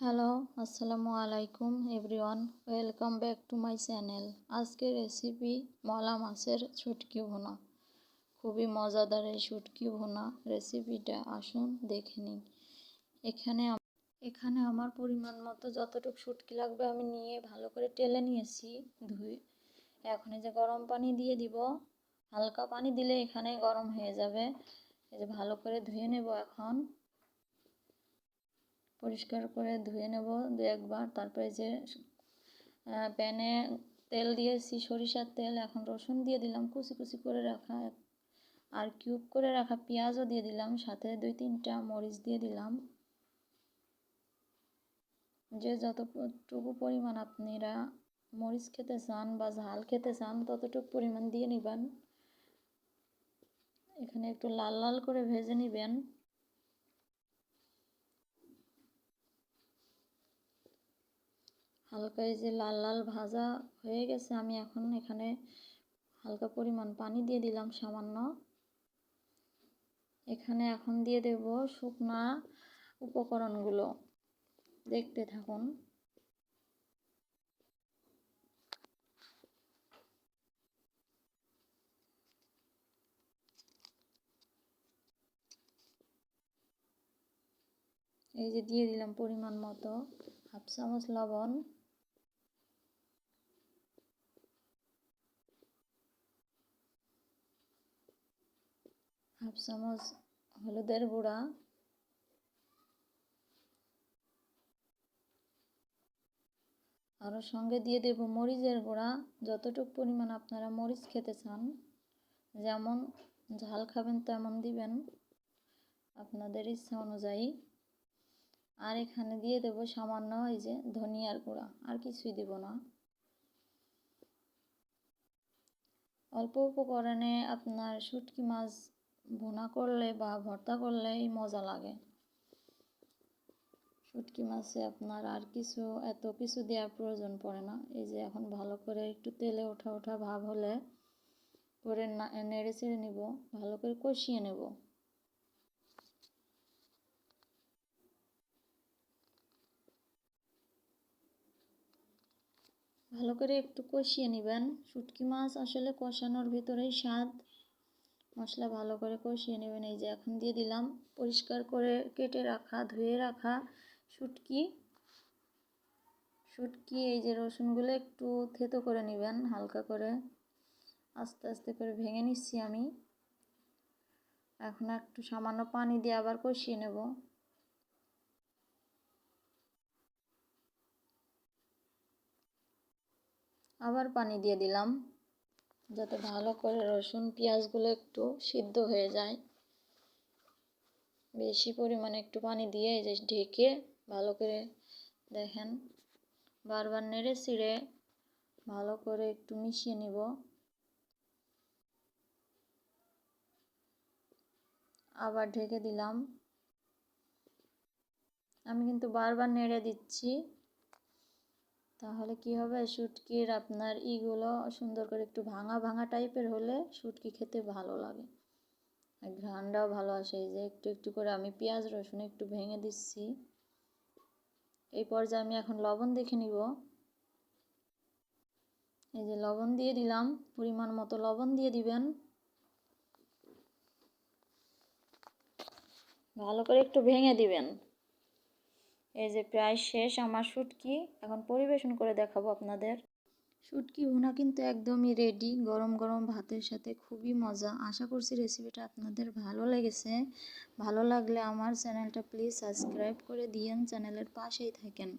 Hello, আসসালামু আলাইকুম everyone. Welcome back to my channel. আজকের রেসিপি মলা মাছের শুটকি ভুনা। খুবই মজাদার এই শুটকি ভুনা রেসিপিটা আসুন দেখে নিন। এখানে আমার পরিমাণ মতো যতটুকু শুটকি লাগবে আমি নিয়ে ভালো করে টেলে নিয়েছি, ধুই। এখন এই যে গরম পানি দিয়ে দিব। হালকা পানি দিলে এখানে গরম হয়ে যাবে। এই যে ভালো করে ধুয়ে নেব। এখন পরিষ্কার করে ধুয়ে নেব দু একবার। তারপরে যে প্যানে তেল দিয়েছি, সরিষার তেল। এখন রসুন দিয়ে দিলাম কুচি কুচি করে রাখা, আর কিউব করে রাখা পেঁয়াজও দিয়ে দিলাম, সাথে 2-3টা মরিচ দিয়ে দিলাম। যে যতটুকু পরিমাণ আপনারা মরিচ খেতে চান বা ঝাল খেতে চান ততটুকু পরিমাণ দিয়ে নেবেন। এখানে একটু লাল লাল করে ভেজে নেবেন। হালকা এই যে লাল লাল ভাজা হয়ে গেছে, আমি এখন এখানে হালকা পরিমাণ পানি দিয়ে দিলাম সামান্য। এখানে এখন দিয়ে দেব শুকনা উপকরণগুলো, দেখতে থাকুন। এই যে দিয়ে দিলাম পরিমাণ মতো 1/2 চামচ লবণ, 1/2 চামচ হলুদের গুঁড়া, আরও সঙ্গে দিয়ে দেব মরিচের গুঁড়া। যতটুকু পরিমাণ আপনারা মরিচ খেতে চান, যেমন ঝাল খাবেন তেমন দিবেন আপনাদের ইচ্ছা অনুযায়ী। আর এখানে দিয়ে দেব সামান্য এই যে ধনিয়ার গুঁড়া, আর কিছুই দেব না। অল্প উপকরণে আপনার শুটকি মাছ ভুনা করলে বা ভর্তা করলেই মজা লাগে। শুটকি মাছে আপনার আর এত কিছু দেওয়ার প্রয়োজন পড়ে না। এই যে এখন ভালো করে একটু তেলে ওঠা ওঠা ভাব হলে পরে নেড়ে চেড়ে নেব, ভালো করে কষিয়ে নেব। ভালো করে একটু কষিয়ে নেবেন। শুটকি মাছ আসলে কষানোর ভিতরেই স্বাদ। মশলা ভালো করে কষিয়ে নেবেন। এই যে এখন দিয়ে দিলাম পরিষ্কার করে কেটে রাখা, ধুয়ে রাখা শুটকি। এই যে রসুনগুলো একটু থেতো করে নেবেন হালকা করে, আস্তে আস্তে করে ভেঙে নিচ্ছি আমি। এখন একটু সামান্য পানি দিয়ে আবার কষিয়ে নেব। আবার পানি দিয়ে দিলাম, যাতে ভালো করে রসুন পেঁয়াজগুলো একটু সিদ্ধ হয়ে যায়। বেশি পরিমাণে একটু পানি দিয়ে এই যে ঢেকে ভালো করে দেখেন, বারবার নেড়ে চেড়ে ভালো করে একটু মিশিয়ে নিব। আবার ঢেকে দিলাম। আমি কিন্তু বারবার নেড়ে দিচ্ছি, তাহলে কি হবে, শুটকির আপনার ইগুলো সুন্দর করে একটু ভাঙা ভাঙা টাইপের হলে শুটকি খেতে ভালো লাগে, আর ঘ্রাণটাও ভালো আসে। এই যে একটু একটু করে আমি পেঁয়াজ রসুন একটু ভেঙে দিচ্ছি। এই পর্যায়ে আমি এখন লবণ দেখে নিব। এই যে লবণ দিয়ে দিলাম, পরিমাণ মতো লবণ দিয়ে দিবেন। ভালো করে একটু ভেঙে দিবেন। এই যে প্রায় শেষ আমার শুটকি, এখন পরিবেশন করে দেখাবো আপনাদের। শুটকি ভুনা কিন্তু একদমই রেডি, গরম গরম ভাতের সাথে খুবই মজা। আশা করছি রেসিপিটা আপনাদের ভালো লেগেছে। ভালো লাগলে আমার চ্যানেলটা প্লিজ সাবস্ক্রাইব করে দিয়েন, চ্যানেলের পাশেই থাকেন।